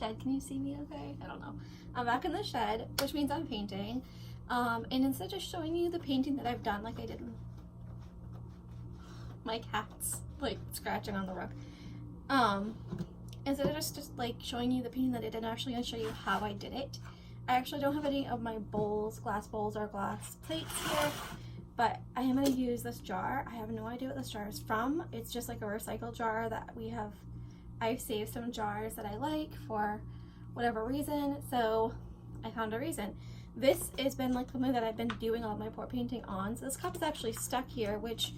shed. Can you see me okay? I don't know. I'm back in the shed, which means I'm painting. And instead of just showing you the painting that I've done like I did, my cat's like scratching on the rug. Instead of just like showing you the painting that I did, I'm actually going to show you how I did it. I actually don't have any of my bowls, glass bowls or glass plates here, but I am going to use this jar. I have no idea what this jar is from. It's just like a recycled jar that we have. I've saved some jars that I like for whatever reason, so I found a reason. This has been like something that I've been doing all my pour painting on. So this cup is actually stuck here, which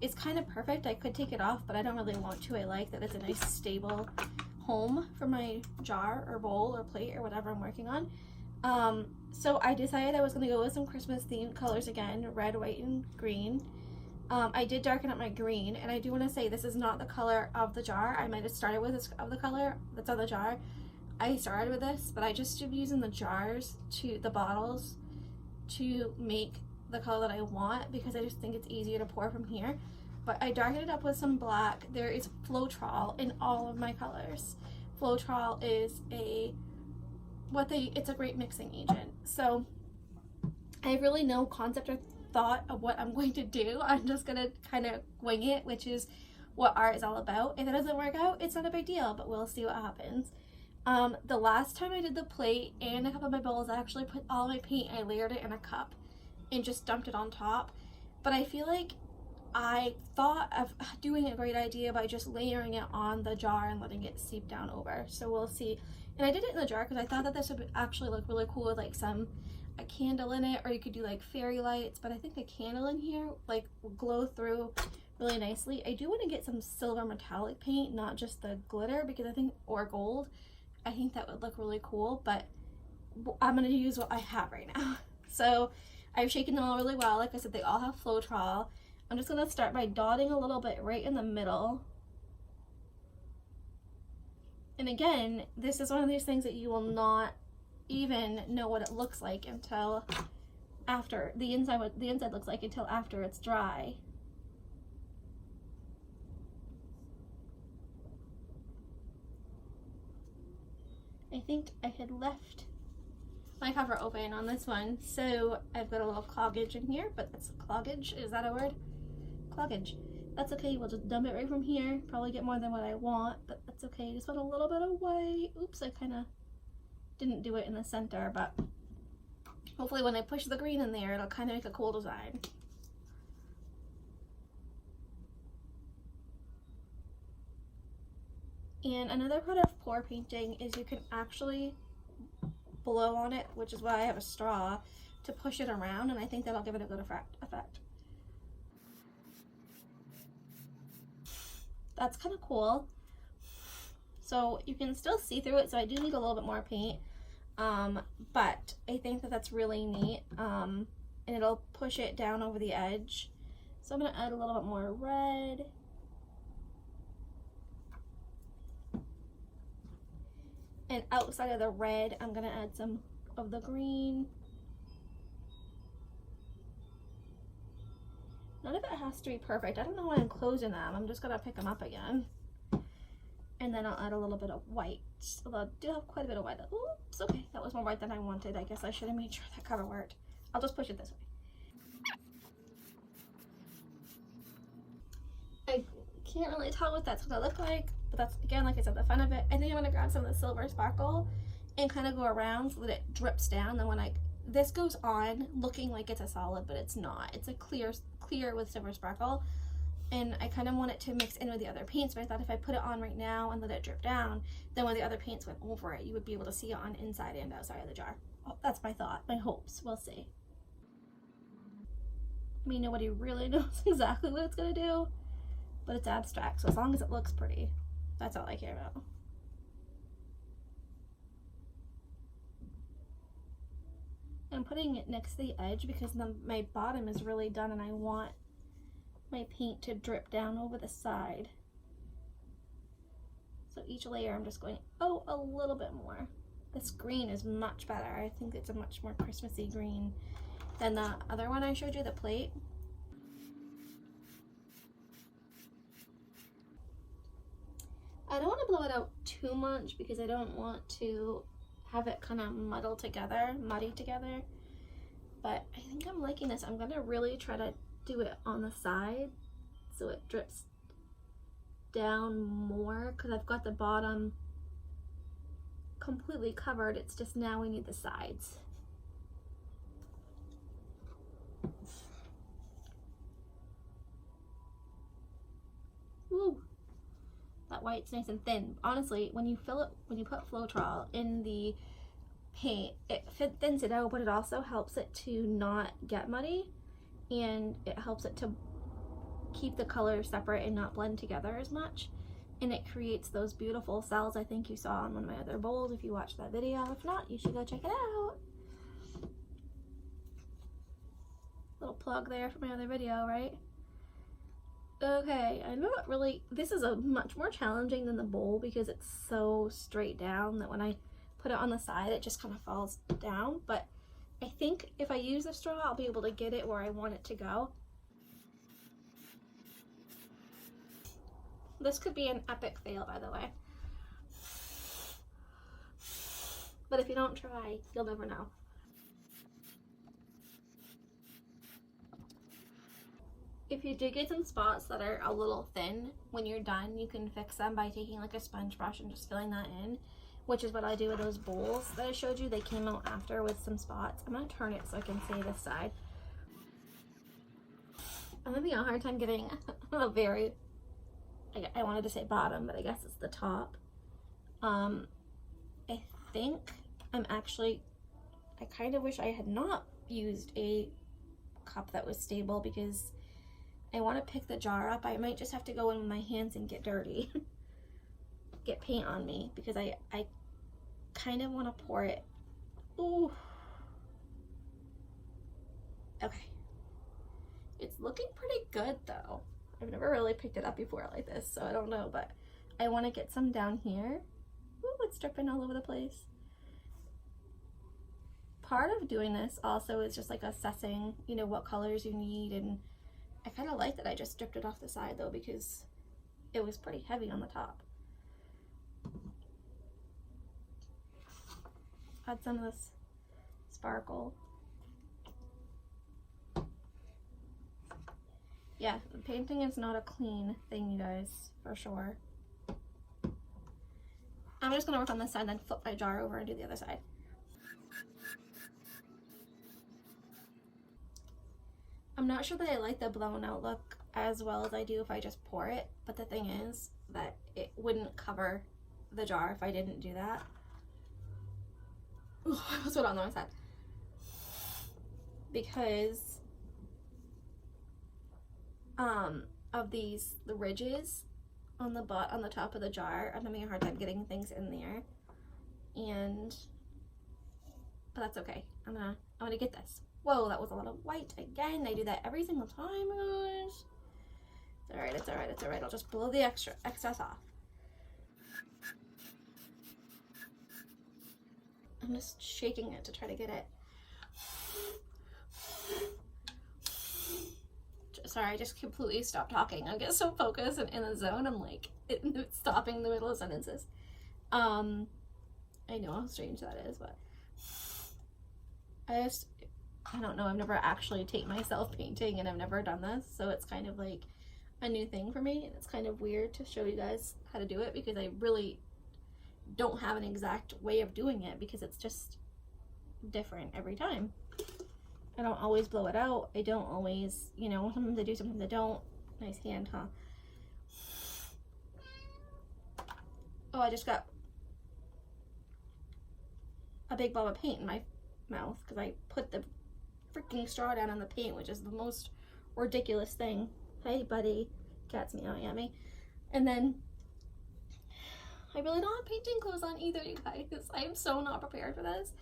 is kind of perfect. I could take it off, but I don't really want to. I like that it's a nice stable home for my jar or bowl or plate or whatever I'm working on. So I decided I was going to go with some Christmas themed colors again, red, white, and green. I did darken up my green, and I do want to say this is not the color of the jar. I might have started with this of the color that's on the jar. I started with this, but I just am using the jars the bottles to make the color that I want because I just think it's easier to pour from here. But I darkened it up with some black. There is Floetrol in all of my colors. Floetrol is it's a great mixing agent. So I have really no concept or thought of what I'm going to do. I'm just gonna kind of wing it, which is what art is all about. If it doesn't work out, it's not a big deal, but we'll see what happens. The last time I did the plate and a couple of my bowls, I actually put all my paint, I layered it in a cup and just dumped it on top. But I feel like I thought of doing a great idea by just layering it on the jar and letting it seep down over. So we'll see. And I did it in the jar because I thought that this would actually look really cool with like a candle in it, or you could do like fairy lights, but I think a candle in here like will glow through really nicely. I do want to get some silver metallic paint, not just the glitter, because I think, or gold, I think that would look really cool, but I'm going to use what I have right now. So I've shaken them all really well. Like I said, they all have Floetrol. I'm just going to start by dotting a little bit right in the middle. And again, this is one of these things that you will not even know what it looks like until after the inside, what the inside looks like until after it's dry. I think I had left my cover open on this one, so I've got a little cloggage in here, but that's cloggage, is that a word? Cloggage. That's okay, we'll just dump it right from here. Probably get more than what I want, but that's okay. Just want a little bit of white. Oops, I kind of didn't do it in the center, but hopefully when I push the green in there, it'll kind of make a cool design. And another part of pour painting is you can actually blow on it, which is why I have a straw to push it around, and I think that'll give it a good effect. That's kind of cool. So you can still see through it, so I do need a little bit more paint, but I think that that's really neat, and it'll push it down over the edge. So I'm going to add a little bit more red. And outside of the red, I'm going to add some of the green. None of it has to be perfect. I don't know why I'm closing them. I'm just going to pick them up again. And then I'll add a little bit of white. Although I do have quite a bit of white. Oops, okay. That was more white than I wanted. I guess I should have made sure that cover worked. I'll just push it this way. I can't really tell what that's going to look like. But that's, again, like I said, the fun of it. I think I'm going to grab some of the silver sparkle and kind of go around so that it drips down. Then when this goes on looking like it's a solid, but it's not. It's a clear with silver sparkle. And I kind of want it to mix in with the other paints, but I thought if I put it on right now and let it drip down, then when the other paints went over it, you would be able to see it on inside and outside of the jar. Oh, that's my thought, my hopes. We'll see. I mean, nobody really knows exactly what it's going to do, but it's abstract, so as long as it looks pretty, that's all I care about. I'm putting it next to the edge because my bottom is really done and I want my paint to drip down over the side. So each layer I'm just going, oh, a little bit more. This green is much better. I think it's a much more Christmassy green than the other one I showed you, the plate. I don't want to blow it out too much because I don't want to have it kind of muddy together. But I think I'm liking this. I'm gonna really try to do it on the side so it drips down more, because I've got the bottom completely covered. It's just now we need the sides. Woo! That white's nice and thin. Honestly, when you put Floetrol in the paint, it thins it out, but it also helps it to not get muddy, and it helps it to keep the colors separate and not blend together as much, and it creates those beautiful cells I think you saw on one of my other bowls if you watched that video. If not, you should go check it out. Little plug there for my other video, right? Okay, I know it really, this is a much more challenging than the bowl because it's so straight down that when I put it on the side it just kind of falls down, but I think if I use the straw I'll be able to get it where I want it to go. This could be an epic fail, by the way, but if you don't try, you'll never know. If you do get some spots that are a little thin, when you're done, you can fix them by taking like a sponge brush and just filling that in, which is what I do with those bowls that I showed you. They came out after with some spots. I'm gonna turn it so I can see this side. I'm having a hard time getting a very, I wanted to say bottom, but I guess it's the top. I think I kind of wish I had not used a cup that was stable because I want to pick the jar up. I might just have to go in with my hands and get dirty. Get paint on me because I kind of want to pour it. Ooh. Okay. It's looking pretty good though. I've never really picked it up before like this, so I don't know, but I want to get some down here. Ooh, it's dripping all over the place. Part of doing this also is just like assessing, you know, what colors you need, and I kind of like that I just stripped it off the side though because it was pretty heavy on the top. Add some of this sparkle. Yeah, painting is not a clean thing, you guys, for sure. I'm just gonna work on this side and then flip my jar over and do the other side. I'm not sure that I like the blown out look as well as I do if I just pour it, but the thing is that it wouldn't cover the jar if I didn't do that. Ooh, I almost went on the wrong side. Because of the ridges on the top of the jar, I'm having a hard time getting things in there, but that's okay. I'm gonna get this. Whoa, that was a lot of white again. I do that every single time, guys. It's alright, it's alright, it's alright. I'll just blow the excess off. I'm just shaking it to try to get it. Sorry, I just completely stopped talking. I get so focused and in the zone, I'm like stopping in the middle of sentences. I know how strange that is, but I don't know. I've never actually taken myself painting, and I've never done this, so it's kind of like a new thing for me, and it's kind of weird to show you guys how to do it because I really don't have an exact way of doing it because it's just different every time. I don't always blow it out. I don't always, you know, sometimes I do, sometimes I don't. Nice hand, huh? Oh, I just got a big blob of paint in my mouth because I put the freaking straw down on the paint, which is the most ridiculous thing. Hey, buddy. Cat's meowing at me. And then I really don't have painting clothes on either, you guys. I am so not prepared for this.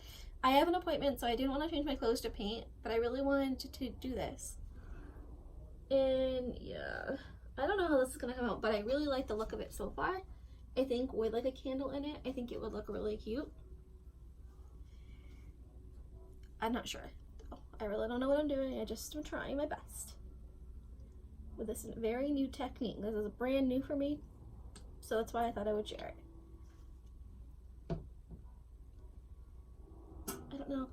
I have an appointment, so I didn't want to change my clothes to paint, but I really wanted to do this. And yeah, I don't know how this is going to come out, but I really like the look of it so far. I think with like a candle in it, I think it would look really cute. I'm not sure. I really don't know what I'm doing. I just am trying my best with this very new technique. This is brand new for me, so that's why I thought I would share it. don't know.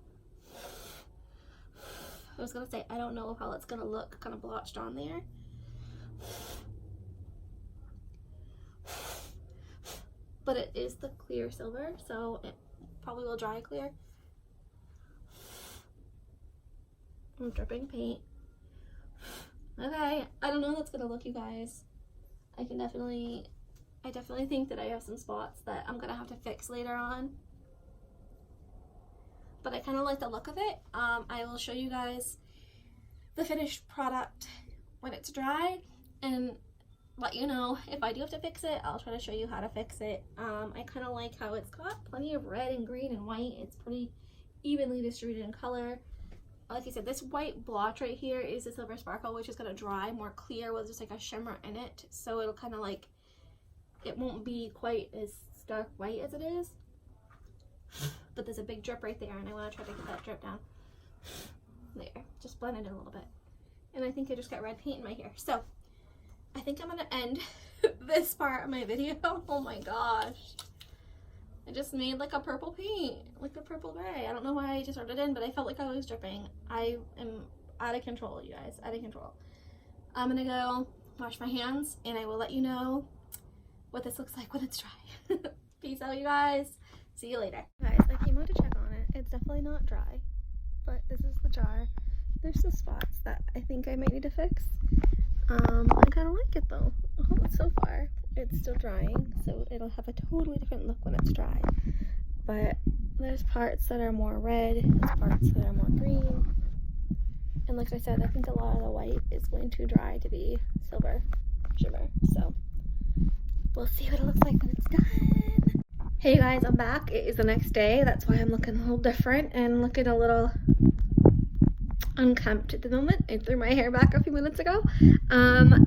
I was gonna say, I don't know how it's gonna look kind of blotched on there. But it is the clear silver, so it probably will dry clear. I'm dripping paint. Okay, I don't know how that's gonna look, you guys. I definitely think that I have some spots that I'm gonna have to fix later on. But I kind of like the look of it. I will show you guys the finished product when it's dry and let you know if I do have to fix it. I'll try to show you how to fix it. I kind of like how it's got plenty of red and green and white. It's pretty evenly distributed in color. Like I said, this white blotch right here is the silver sparkle, which is going to dry more clear with just like a shimmer in it. So it'll kind of like, it won't be quite as stark white as it is. But there's a big drip right there, and I want to try to get that drip down. There, just blend it in a little bit. And I think I just got red paint in my hair. So I think I'm going to end this part of my video. Oh my gosh. I just made like a purple paint, like a purple gray. I don't know why I just rubbed it in, but I felt like I was dripping. I am out of control, you guys, out of control. I'm gonna go wash my hands, and I will let you know what this looks like when it's dry. Peace out, you guys. See you later. Guys, I came out to check on it. It's definitely not dry, but this is the jar. There's some spots that I think I might need to fix. I kind of like it though. Oh, so far it's still drying, so it'll have a totally different look when it's dry. But there's parts that are more red, there's parts that are more green. And like I said, I think a lot of the white is going to dry to be silver shimmer. So we'll see what it looks like when it's done. Hey guys, I'm back. It is the next day. That's why I'm looking a little different and looking a little unkempt at the moment. I threw my hair back a few minutes ago.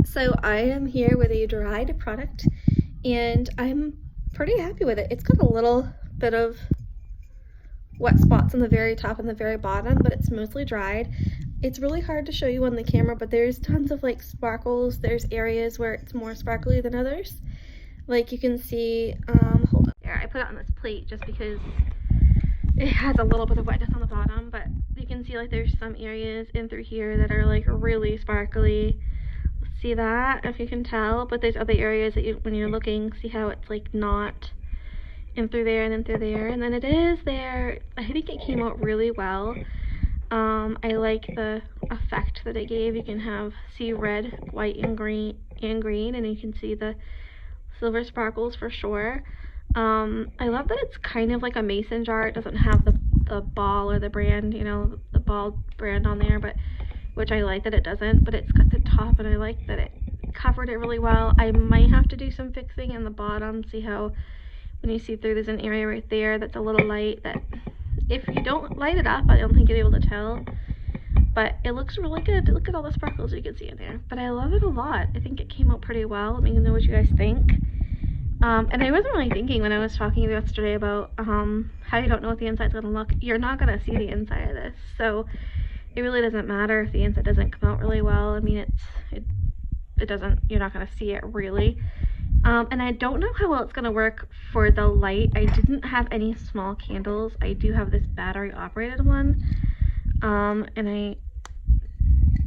So I am here with a dried product, and I'm pretty happy with it. It's got a little bit of wet spots on the very top and the very bottom, but it's mostly dried. It's really hard to show you on the camera, but there's tons of like sparkles. There's areas where it's more sparkly than others. Like you can see, hold on. There, I put it on this plate just because it has a little bit of wetness on the bottom, but you can see like there's some areas in through here that are like really sparkly. See that, if you can tell, but there's other areas that you, when you're looking, see how it's like not in through there and then through there, and then it is there. I think it came out really well. I like the effect that it gave. You can see red, white, and green, and you can see the silver sparkles for sure. I love that it's kind of like a mason jar. It doesn't have the ball or the brand, you know, the ball brand on there, but which I like that it doesn't, but it's got the top, and I like that it covered it really well. I might have to do some fixing in the bottom. See how when you see through, there's an area right there that's a little light that if you don't light it up, I don't think you'll be able to tell, but it looks really good. Look at all the sparkles you can see in there, but I love it a lot. I think it came out pretty well. Let me know what you guys think. And I wasn't really thinking when I was talking to you yesterday about how you don't know what the inside's gonna look. You're not gonna see the inside of this, so it really doesn't matter if the inside doesn't come out really well. I mean, it doesn't, you're not gonna see it really. And I don't know how well it's gonna work for the light. I didn't have any small candles. I do have this battery operated one, and I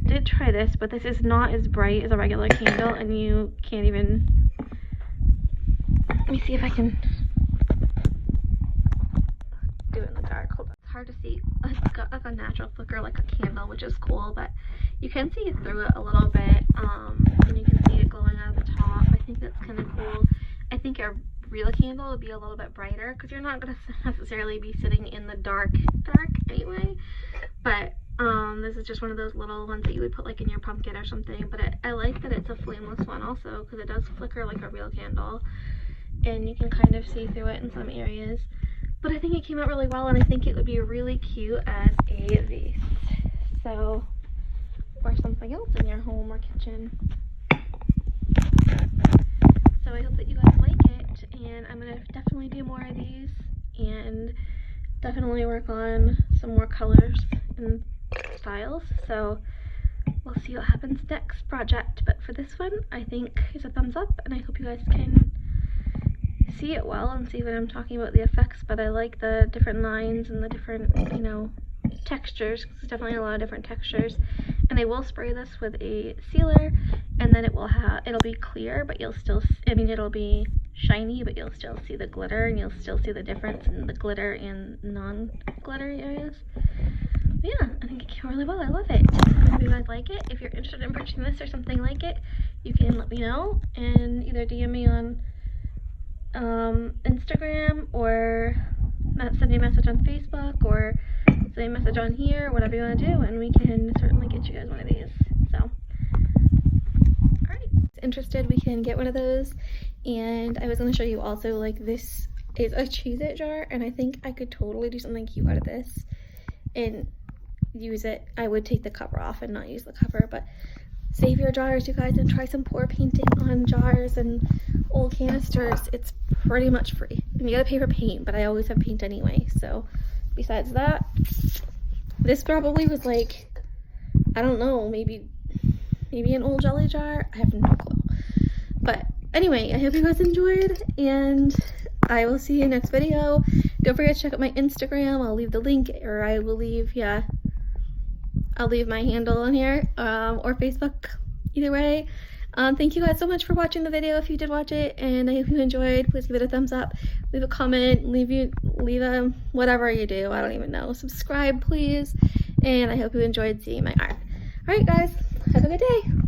did try this, but this is not as bright as a regular candle, and you can't even, let me see if I can do it in the dark. Hold on. It's hard to see. It's got like a natural flicker like a candle, which is cool, but you can see through it a little bit, and you can see it glowing out of the top. I think that's kind of cool. I think a real candle would be a little bit brighter because you're not going to necessarily be sitting in the dark anyway, but this is just one of those little ones that you would put like in your pumpkin or something. But I like that it's a flameless one also, because it does flicker like a real candle, and you can kind of see through it in some areas. But I think it came out really well, and I think it would be really cute as a vase, so, or something else in your home or kitchen. So I hope that you guys like it, and I'm going to definitely do more of these, and definitely work on some more colors and styles. So we'll see what happens next project, but for this one, I think it's a thumbs up, and I hope you guys can see it well and see what I'm talking about, the effects, but I like the different lines and the different, you know, textures. There's definitely a lot of different textures. And I will spray this with a sealer, and then it'll be clear, but you'll still, I mean, it'll be shiny, but you'll still see the glitter, and you'll still see the difference in the glitter and non-glittery areas. But yeah, I think it came really well. I love it. If you guys like it, if you're interested in purchasing this or something like it, you can let me know and either DM me on Instagram, or send me a message on Facebook, or send me a message on here, whatever you want to do, and we can certainly get you guys one of these. So, alright, interested, we can get one of those. And I was going to show you also, like, this is a Cheez-It jar, and I think I could totally do something cute out of this and use it. I would take the cover off and not use the cover, but save your jars, you guys, and try some pour painting on jars and old canisters. It's pretty much free, and you gotta pay for paint, but I always have paint anyway. So besides that, this probably was like, I don't know, maybe an old jelly jar. I have no clue. But anyway, I hope you guys enjoyed, and I will see you next video. Don't forget to check out my Instagram. I'll leave the link, or I will leave, yeah, I'll leave my handle on here, or Facebook, either way. Thank you guys so much for watching the video, if you did watch it, and I hope you enjoyed. Please give it a thumbs up, leave a comment, leave a whatever you do, I don't even know. Subscribe, please, and I hope you enjoyed seeing my art. Alright guys, have a good day.